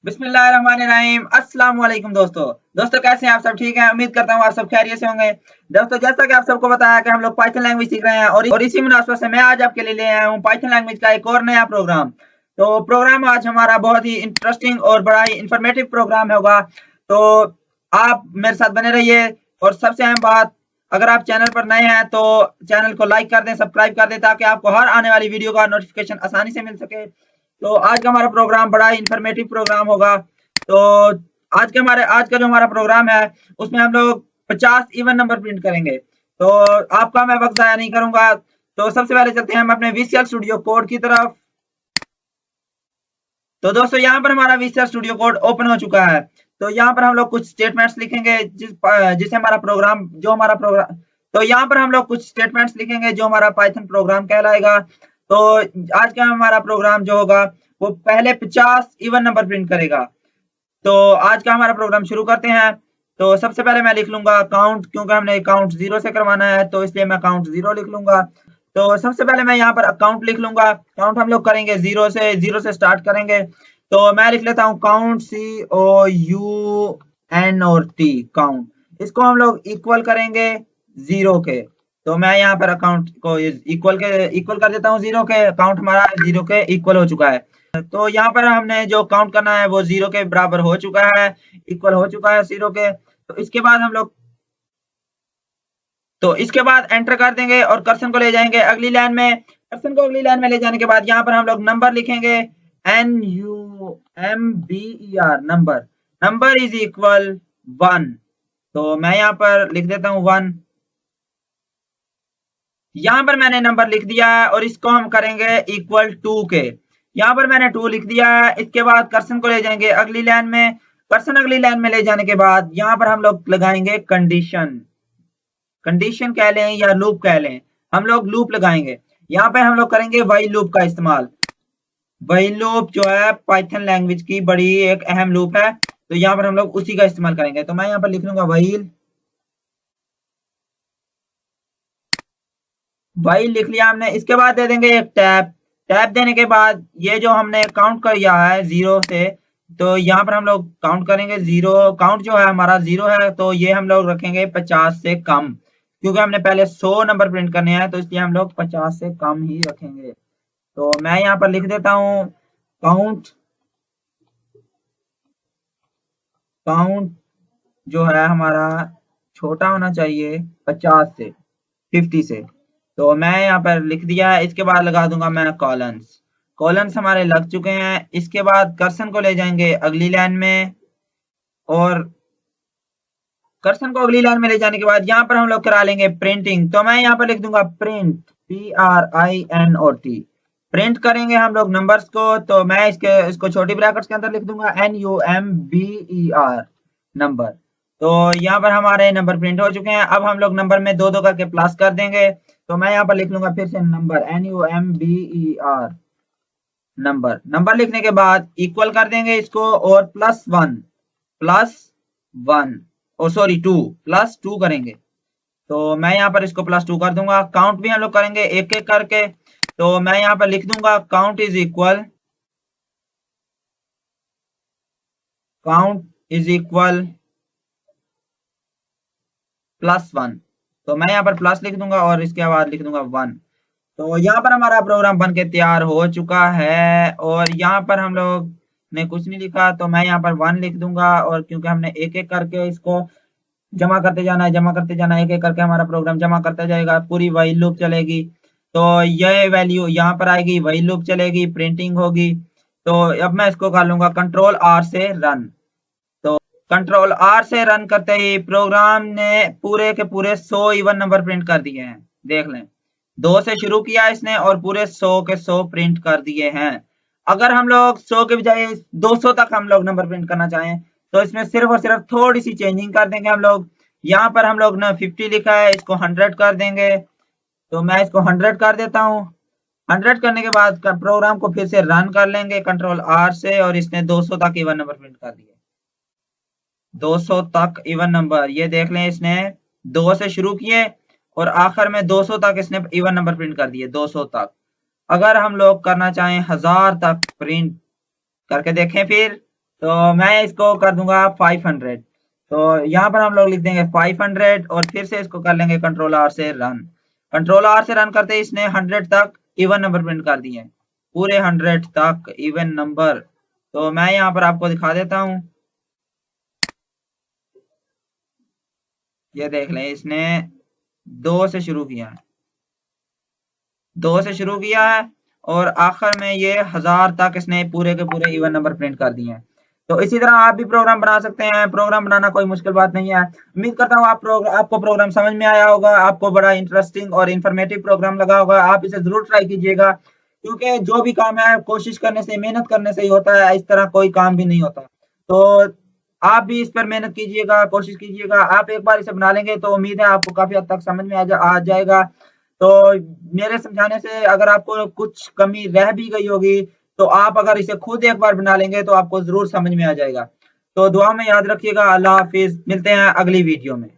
बिस्मिल्लाहिर्रहमानिर्रहीम। अस्सलाम वालेकुम दोस्तों कैसे हैं आप सब? ठीक हैं, उम्मीद करता हूँ आप सब खैरियत से होंगे। दोस्तों जैसा कि आप सबको बताया कि हम लोग पाइथन लैंग्वेज सीख रहे हैं और इसी मुनासबत से मैं आज आपके लिए ले आया हूँ पाइथन लैंग्वेज का एक और नया प्रोग्राम। तो प्रोग्राम आज हमारा बहुत ही इंटरेस्टिंग और बड़ा ही इंफॉर्मेटिव प्रोग्राम होगा। तो आप मेरे साथ बने रहिए। और सबसे अहम बात, अगर आप चैनल पर नए हैं तो चैनल को लाइक कर दें, सब्सक्राइब कर दें, ताकि आपको हर आने वाली वीडियो का नोटिफिकेशन आसानी से मिल सके। तो आज का हमारा प्रोग्राम बड़ा ही इंफॉर्मेटिव प्रोग्राम होगा। तो आज का जो हमारा प्रोग्राम है उसमें हम लोग 50 इवन नंबर प्रिंट करेंगे। तो आपका मैं वक्त जाया नहीं करूंगा। तो सबसे पहले चलते हैं हम अपने वीसीएल स्टूडियो कोड की तरफ। तो दोस्तों यहाँ पर हमारा वीसीएल स्टूडियो कोड ओपन हो चुका है। तो यहाँ पर हम लोग कुछ स्टेटमेंट्स लिखेंगे जिसे हमारा प्रोग्राम तो यहाँ पर हम लोग कुछ स्टेटमेंट्स लिखेंगे जो हमारा पाइथन प्रोग्राम कहलाएगा। तो आज का हमारा प्रोग्राम जो होगा वो पहले 50 इवन नंबर प्रिंट करेगा। तो आज का हमारा प्रोग्राम शुरू करते हैं। तो सबसे पहले मैं लिख लूंगा काउंट, क्योंकि हमने काउंट 0 से करवाना है तो इसलिए मैं काउंट 0 लिख लूंगा। तो सबसे पहले मैं यहाँ पर अकाउंट लिख लूंगा। काउंट हम लोग करेंगे 0 से स्टार्ट करेंगे। तो मैं लिख लेता हूँ काउंट, COUNT, काउंट। इसको हम लोग इक्वल करेंगे 0 के। तो मैं यहाँ पर अकाउंट को इक्वल कर देता हूँ 0 के। काउंट हमारा 0 के इक्वल हो चुका है। तो यहाँ पर हमने जो काउंट करना है वो 0 के बराबर हो चुका है, इक्वल हो चुका है 0 के। तो इसके बाद एंटर कर देंगे और कर्सर को ले जाएंगे अगली लाइन में। कर्सर को अगली लाइन में ले जाने के बाद यहाँ पर हम लोग नंबर लिखेंगे, NUMBER, number. Number is equal 1। तो मैं यहाँ पर लिख देता हूँ 1। यहाँ पर मैंने नंबर लिख दिया है और इसको हम करेंगे इक्वल 2 के। यहाँ पर मैंने 2 लिख दिया है। इसके बाद कर्सर को ले जाएंगे अगली लाइन में। कर्सर अगली लाइन में ले जाने के बाद यहाँ पर हम लोग लगाएंगे कंडीशन। कंडीशन कह लें या लूप कह लें, हम लोग लूप लगाएंगे। यहाँ पे हम लोग करेंगे व्हाइल लूप का इस्तेमाल। व्हाइल लूप जो है पाइथन लैंग्वेज की बड़ी एक अहम लूप है, तो यहाँ पर हम लोग उसी का इस्तेमाल करेंगे। तो मैं यहाँ पर लिख लूंगा व्हाइल लिख लिया हमने। इसके बाद दे देंगे एक टैब। टैब देने के बाद ये जो हमने काउंट किया है 0 से, तो यहाँ पर हम लोग काउंट करेंगे 0। काउंट जो है हमारा 0 है, तो ये हम लोग रखेंगे 50 से कम, क्योंकि हमने पहले 100 नंबर प्रिंट करने हैं, तो इसलिए हम लोग 50 से कम ही रखेंगे। तो मैं यहाँ पर लिख देता हूँ काउंट। काउंट जो है हमारा छोटा होना चाहिए 50 से, 50 से। तो मैं यहाँ पर लिख दिया है। इसके बाद लगा दूंगा मैं कॉलन्स। कॉलन्स हमारे लग चुके हैं। इसके बाद कर्सर को ले जाएंगे अगली लाइन में और कर्सर को अगली लाइन में ले जाने के बाद यहाँ पर हम लोग करा लेंगे प्रिंटिंग। तो मैं यहाँ पर लिख दूंगा प्रिंट, PRINT। प्रिंट करेंगे हम लोग नंबर्स को। तो मैं इसको छोटी ब्रैकेट्स के अंदर लिख दूंगा NUMBER, नंबर। तो यहाँ पर हमारे नंबर प्रिंट हो चुके हैं। अब हम लोग नंबर में दो दो करके प्लस कर देंगे। तो मैं यहाँ पर लिख लूंगा फिर से नंबर, NUMBER, नंबर। नंबर लिखने के बाद इक्वल कर देंगे इसको और +1 और सॉरी 2 +2 करेंगे। तो मैं यहाँ पर इसको +2 कर दूंगा। काउंट भी हम लोग करेंगे एक एक करके। तो मैं यहाँ पर लिख दूंगा काउंट इज इक्वल +1। तो मैं यहाँ पर प्लस लिख दूंगा और इसके बाद लिख दूंगा 1। तो यहाँ पर हमारा प्रोग्राम बन के तैयार हो चुका है। और यहाँ पर हम लोग ने कुछ नहीं लिखा, तो मैं यहाँ पर 1 लिख दूंगा। और क्योंकि हमने एक एक करके इसको जमा करते जाना है, जमा करते जाना है, एक एक करके हमारा प्रोग्राम जमा करता जाएगा, पूरी व्हाइल लूप चलेगी। तो ये वैल्यू यहाँ पर आएगी, व्हाइल लूप चलेगी, प्रिंटिंग होगी। तो अब मैं इसको कर लूंगा कंट्रोल R से रन। तो कंट्रोल R से रन करते ही प्रोग्राम ने पूरे के पूरे 100 इवन नंबर प्रिंट कर दिए हैं। देख लें, 2 से शुरू किया इसने और पूरे 100 के 100 प्रिंट कर दिए हैं। अगर हम लोग 100 के बजाय 200 तक हम लोग नंबर प्रिंट करना चाहें, तो इसमें सिर्फ और सिर्फ थोड़ी सी चेंजिंग कर देंगे हम लोग। यहाँ पर हम लोग ने 50 लिखा है, इसको 100 कर देंगे। तो मैं इसको 100 कर देता हूँ। 100 करने के बाद प्रोग्राम को फिर से रन कर लेंगे कंट्रोल R से, और इसने 200 तक इवन नंबर प्रिंट कर दिए। 200 तक इवन नंबर, ये देख लें, इसने 2 से शुरू किए और आखिर में 200 तक इसने इवन नंबर प्रिंट कर दिए, 200 तक। अगर हम लोग करना चाहें 1000 तक प्रिंट करके देखें फिर, तो मैं इसको कर दूंगा 500। तो यहाँ पर हम लोग लिख देंगे 500 और फिर से इसको कर लेंगे कंट्रोल आर से रन। कंट्रोल आर से रन करते ही इसने 100 तक इवन नंबर प्रिंट कर दिए, पूरे 100 तक इवन नंबर। तो मैं यहाँ पर आपको दिखा देता हूँ, ये देख लें, इसने 2 से शुरू किया है, 2 से शुरू किया है और आखिर में ये 1000 तक इसने पूरे के पूरे इवन नंबर प्रिंट कर दिए हैं। तो इसी तरह आप भी प्रोग्राम बना सकते हैं, प्रोग्राम बनाना कोई मुश्किल बात नहीं है। उम्मीद करता हूँ आपको प्रोग्राम समझ में आया होगा, आपको बड़ा इंटरेस्टिंग और इन्फॉर्मेटिव प्रोग्राम लगा होगा। आप इसे जरूर ट्राई कीजिएगा, क्योंकि जो भी काम है कोशिश करने से, मेहनत करने से ही होता है, इस तरह कोई काम भी नहीं होता। तो आप भी इस पर मेहनत कीजिएगा, कोशिश कीजिएगा। आप एक बार इसे बना लेंगे तो उम्मीद है आपको काफी हद तक समझ में आ जाएगा। तो मेरे समझाने से अगर आपको कुछ कमी रह भी गई होगी, तो आप अगर इसे खुद एक बार बना लेंगे तो आपको जरूर समझ में आ जाएगा। तो दुआ में याद रखिएगा। अल्लाह हाफिज, मिलते हैं अगली वीडियो में।